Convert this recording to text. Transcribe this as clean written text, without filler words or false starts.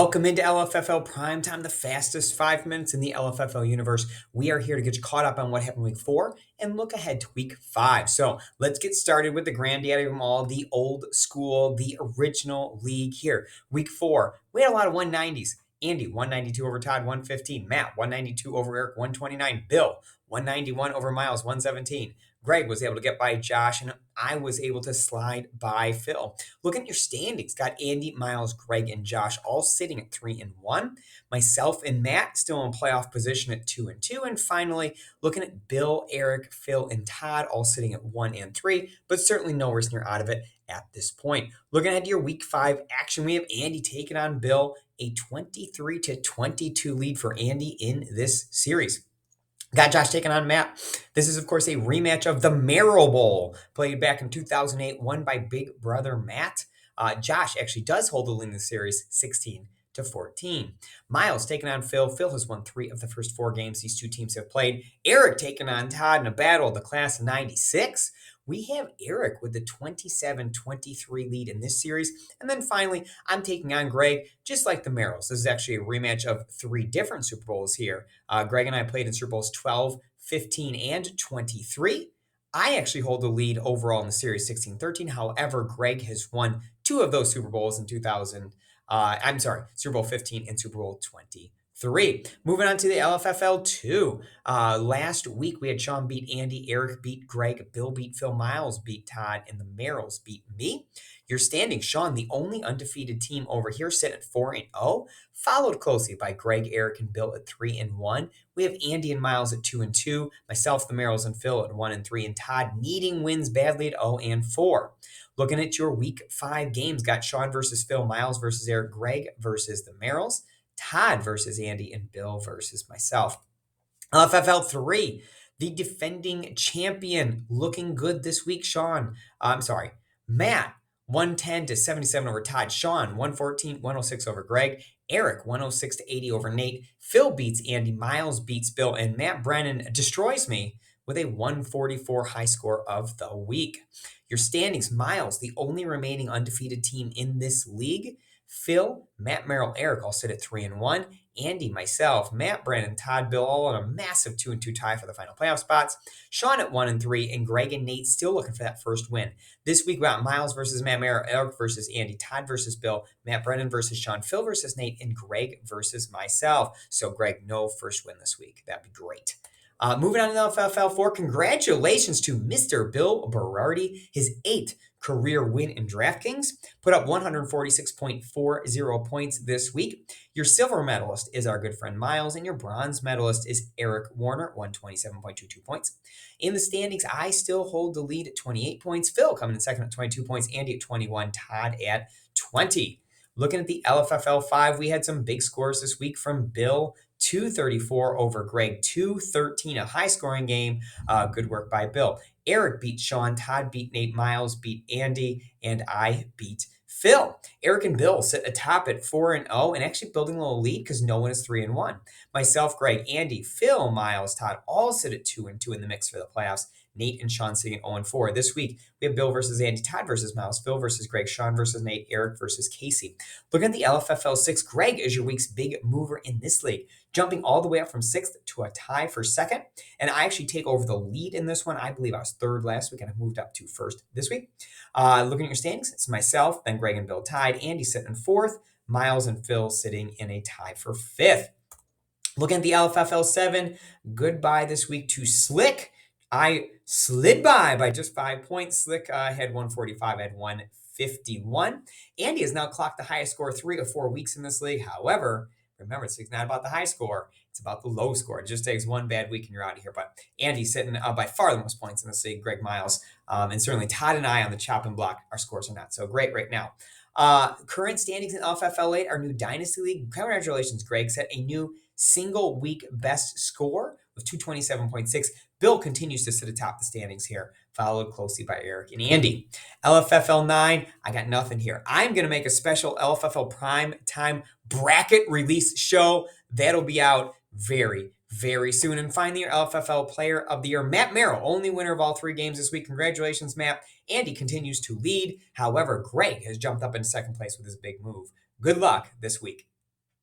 Welcome into LFFL Primetime, the fastest 5 minutes in the LFFL universe. We are here to get you caught up on what happened week 4 and look ahead to week 5. So let's get started with the granddaddy of them all, the old school, the original league here. Week 4, we had a lot of 190s. Andy, 192 over Todd, 115. Matt, 192 over Eric, 129. Bill, 191 over Miles, 117. Greg was able to get by Josh, and I was able to slide by Phil. Looking at your standings, got Andy, Miles, Greg, and Josh all sitting at 3-1. Myself and Matt still in playoff position at 2-2. And finally, looking at Bill, Eric, Phil, and Todd all sitting at 1-3, but certainly nowhere near out of it at this point. Looking at your week 5 action, we have Andy taking on Bill, a 23-22 lead for Andy in this series. Got Josh taking on Matt. This is, of course, a rematch of the Marrow Bowl, played back in 2008, won by Big Brother Matt. Josh actually does hold the lead in the series, 16-14. Miles taking on Phil. Phil has won 3 of the first 4 games these two teams have played. Eric taking on Todd in a battle of the class of 96. We have Eric with the 27-23 lead in this series. And then finally, I'm taking on Greg, just like the Merrills. This is actually a rematch of 3 different Super Bowls here. Greg and I played in Super Bowls 12, 15, and 23. I actually hold the lead overall in the series 16-13. However, Greg has won 2 of those Super Bowls in 2000. Super Bowl 15 and Super Bowl 23. Moving on to the LFFL 2. Last week we had Sean beat Andy, Eric beat Greg, Bill beat Phil, Miles beat Todd, and the Merrills beat me. Your standing, Sean, the only undefeated team over here, sitting at 4-0, followed closely by Greg, Eric, and Bill at 3-1. We have Andy and Miles at 2-2, myself, the Merrills, and Phil at 1-3, and Todd needing wins badly at 0-4. Looking at your week 5 games, got Sean versus Phil, Miles versus Eric, Greg versus the Merrills, Todd versus Andy, and Bill versus myself. LFFL 3, the defending champion, looking good this week, Sean. Matt, 110-77 over Todd. Sean, 114-106 over Greg. Eric, 106-80 over Nate. Phil beats Andy. Miles beats Bill. And Matt Brennan destroys me with a 144 high score of the week. Your standings, Miles, the only remaining undefeated team in this league. Phil, Matt, Merrill, Eric all sit at 3-1. Andy, myself, Matt, Brandon, Todd, Bill, all on a massive 2-2 tie for the final playoff spots. Sean at 1-3, and Greg and Nate still looking for that first win. This week we got Miles versus Matt, Merrill, Eric versus Andy, Todd versus Bill, Matt, Brennan versus Sean, Phil versus Nate, and Greg versus myself. So Greg, no first win this week. That'd be great. Moving on to LFFL 4, congratulations to Mr. Bill Berardi, his 8th career win in DraftKings. Put up 146.40 points this week. Your silver medalist is our good friend Miles, and your bronze medalist is Eric Warner, 127.22 points. In the standings, I still hold the lead at 28 points. Phil coming in second at 22 points, Andy at 21, Todd at 20. Looking at the LFFL 5, we had some big scores this week from Bill, 234 over Greg, 213, a high-scoring game. Good work by Bill. Eric beat Sean, Todd beat Nate, Miles beat Andy, and I beat Phil. Eric and Bill sit atop at 4-0 and actually building a little lead because no one is 3-1. Myself, Greg, Andy, Phil, Miles, Todd all sit at 2-2 in the mix for the playoffs. Nate and Sean sitting at 0-4. This week, we have Bill versus Andy, Todd versus Miles, Phil versus Greg, Sean versus Nate, Eric versus Casey. Looking at the LFFL 6, Greg is your week's big mover in this league, jumping all the way up from 6th to a tie for 2nd. And I actually take over the lead in this one. I believe I was 3rd last week, and I moved up to 1st this week. Looking at your standings, it's myself, then Greg and Bill tied, Andy sitting in 4th, Miles and Phil sitting in a tie for 5th. Looking at the LFFL 7, goodbye this week to Slick. I slid by just 5 points. Slick had 145, I had 151. Andy has now clocked the highest score 3 of 4 weeks in this league. However, remember, it's not about the high score. It's about the low score. It just takes one bad week and you're out of here. But Andy's sitting by far the most points in this league, Greg, Miles, and certainly Todd and I on the chopping block. Our scores are not so great right now. Current standings in LFFL 8, our new Dynasty League. Congratulations, Greg. Set a new single week best score with 227.6. Bill continues to sit atop the standings here, followed closely by Eric and Andy. LFFL 9, I got nothing here. I'm going to make a special LFFL Prime Time bracket release show. That'll be out very, very soon. And finally, your LFFL Player of the Year, Matt Merrill, only winner of all 3 games this week. Congratulations, Matt. Andy continues to lead. However, Greg has jumped up into 2nd place with his big move. Good luck this week.